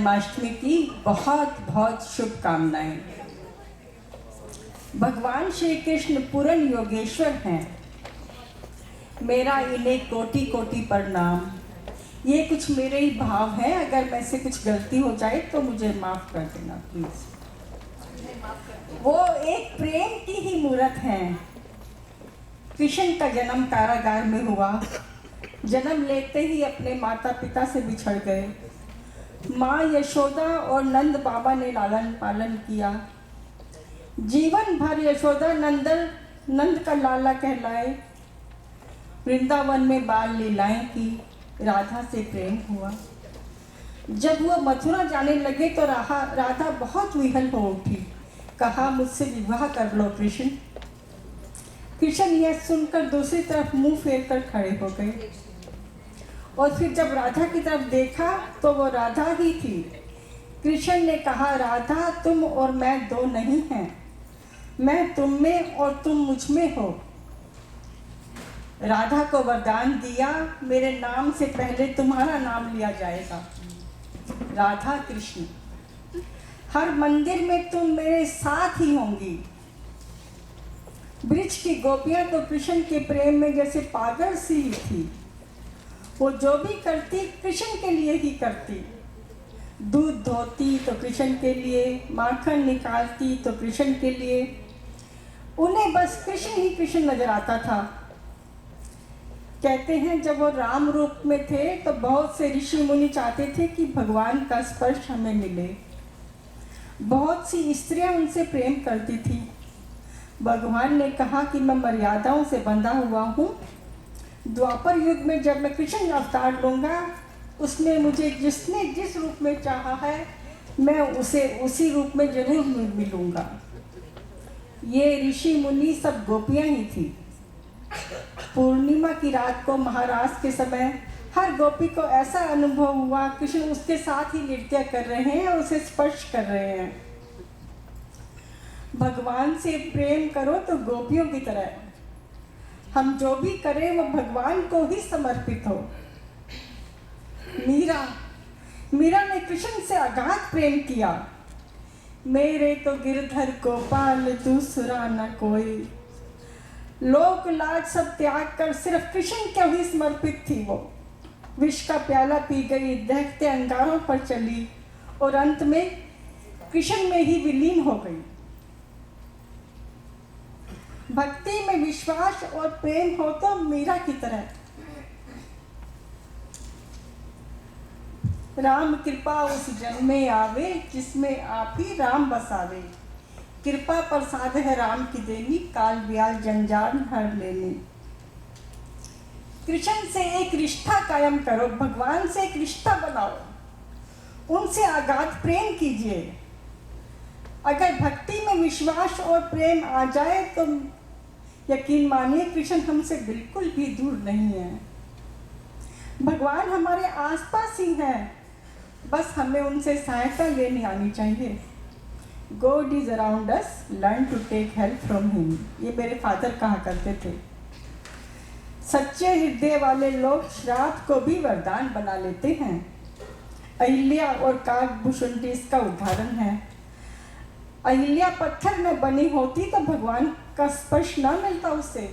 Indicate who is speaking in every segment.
Speaker 1: जन्माष्टमी की बहुत बहुत शुभकामनाएं। भगवान श्री कृष्ण पूर्ण योगेश्वर हैं। मेरा इन्हें कोटि कोटि प्रणाम। ये कुछ मेरे ही भाव हैं, अगर मैं से कुछ गलती हो जाए तो मुझे माफ़ कर देना प्लीज़। वो एक प्रेम की ही मूर्त हैं। कृष्ण का जन्म कारागार में हुआ। जन्म लेते ही अपने माता पिता से बिछड़ गए। माँ यशोदा और नंद बाबा ने लालन पालन किया। जीवन भर यशोदा नंद का लाला कहलाए। वृंदावन में बाल लीलाएं की। राधा से प्रेम हुआ। जब वह मथुरा जाने लगे तो राधा बहुत विहल हो उठी। कहा, मुझसे विवाह कर लो कृष्ण। कृष्ण यह सुनकर दूसरी तरफ मुंह फेर कर खड़े हो गए और फिर जब राधा की तरफ देखा तो वो राधा ही थी। कृष्ण ने कहा, राधा तुम और मैं दो नहीं हैं, मैं तुम में और तुम मुझ में हो। राधा को वरदान दिया, मेरे नाम से पहले तुम्हारा नाम लिया जाएगा। राधा कृष्ण, हर मंदिर में तुम मेरे साथ ही होंगी। ब्रिज की गोपियां तो कृष्ण के प्रेम में जैसे पागल सी थी। वो जो भी करती कृष्ण के लिए ही करती। दूध धोती तो कृष्ण के लिए, माखन निकालती तो कृष्ण के लिए। उन्हें बस कृष्ण ही कृष्ण नजर आता था। कहते हैं जब वो राम रूप में थे तो बहुत से ऋषि मुनि चाहते थे कि भगवान का स्पर्श हमें मिले। बहुत सी स्त्रियां उनसे प्रेम करती थी। भगवान ने कहा कि मैं मर्यादाओं से बंधा हुआ हूँ। द्वापर युग में जब मैं कृष्ण अवतार लूँगा, उसमें मुझे जिसने जिस रूप में चाहा है, मैं उसे उसी रूप में जरूर मिलूँगा। ये ऋषि मुनि सब गोपियाँ ही थी। पूर्णिमा की रात को महाराज के समय हर गोपी को ऐसा अनुभव हुआ कृष्ण उसके साथ ही नृत्य कर रहे हैं और उसे स्पर्श कर रहे हैं। भगवान से प्रेम करो तो गोपियों की तरह। हम जो भी करें वो भगवान को ही समर्पित हो। मीरा ने कृष्ण से अगाध प्रेम किया। मेरे तो गिरधर गोपाल दूसरा न कोई। लोक लाज सब त्याग कर सिर्फ कृष्ण को ही समर्पित थी वो। विष का प्याला पी गई, दहकते अंगारों पर चली और अंत में कृष्ण में ही विलीन हो गई। भक्ति में विश्वास और प्रेम हो तो मीरा की तरह। राम कृपा उस जन में आवे, जिसमें आप ही राम बसावे। कृपा प्रसाद है राम की देनी, काल ब्याल जंजाल हर लेनी। कृष्ण से एक रिश्ता कायम करो, भगवान से एक रिश्ता बनाओ, उनसे अगाध प्रेम कीजिए। अगर भक्ति में विश्वास और प्रेम आ जाए तो यकीन मानिए कृष्ण हमसे बिल्कुल भी दूर नहीं है। भगवान हमारे आसपास ही हैं, बस हमें उनसे सहायता लेनी आनी चाहिए। God is around us, learn to take help from him। ये मेरे फादर कहा करते थे। सच्चे हृदय वाले लोग श्राप को भी वरदान बना लेते हैं। अहिल्या और काकभूषुंडी इसका उदाहरण है। अहिल्या पत्थर में बनी होती तो भगवान का स्पर्श ना मिलता उसे।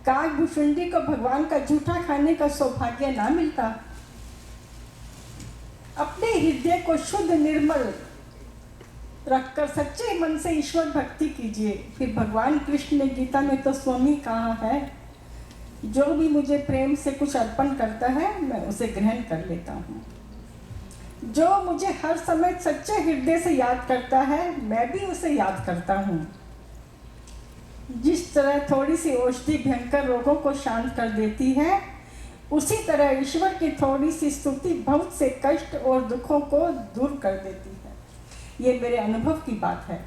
Speaker 1: काकभूषुंडी को भगवान का जूठा खाने का सौभाग्य ना मिलता। अपने हृदय को शुद्ध निर्मल रखकर सच्चे मन से ईश्वर भक्ति कीजिए। फिर भगवान कृष्ण ने गीता में तो स्वयं कहा है, जो भी मुझे प्रेम से कुछ अर्पण करता है मैं उसे ग्रहण कर लेता हूँ। जो मुझे हर समय सच्चे हृदय से याद करता है मैं भी उसे याद करता हूँ। जिस तरह थोड़ी सी औषधि भयंकर रोगों को शांत कर देती है, उसी तरह ईश्वर की थोड़ी सी स्तुति बहुत से कष्ट और दुखों को दूर कर देती है। ये मेरे अनुभव की बात है।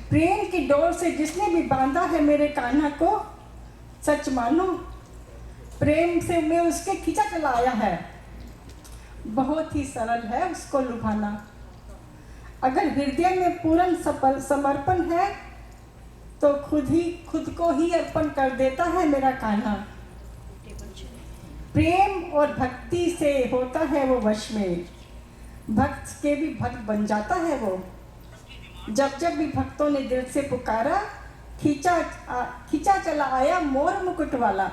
Speaker 1: प्रेम की डोर से जिसने भी बांधा है मेरे कान्हा को, सच मानो प्रेम से मैं उसके खींचा चला आया है। बहुत ही सरल है उसको लुभाना। अगर हृदय में पूर्ण समर्पण है तो खुद को ही अर्पण कर देता है मेरा कान्हा। प्रेम और भक्ति से होता है वो वश में, भक्त के भी भक्त बन जाता है वो। जब जब भी भक्तों ने दिल से पुकारा, खींचा चला आया मोर मुकुट वाला।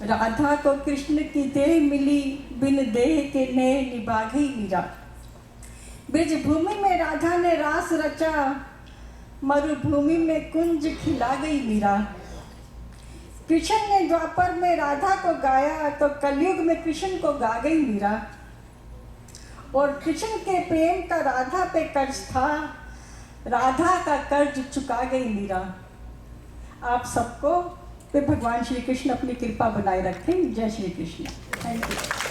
Speaker 1: राधा को कृष्ण की देह मिली, बिन देह के नए निभा गई मीरा। ब्रज भूमि में राधा ने रास रचा, मरुभूमि में कुंज खिला गई मीरा। कृष्ण ने द्वापर में राधा को गाया, तो कलयुग में कृष्ण को गा गई मीरा। और कृष्ण के प्रेम का राधा पे कर्ज था, राधा का कर्ज चुका गई मीरा। आप सबको पे भगवान श्री कृष्ण अपनी कृपा बनाए रखें। जय श्री कृष्ण। Thank you.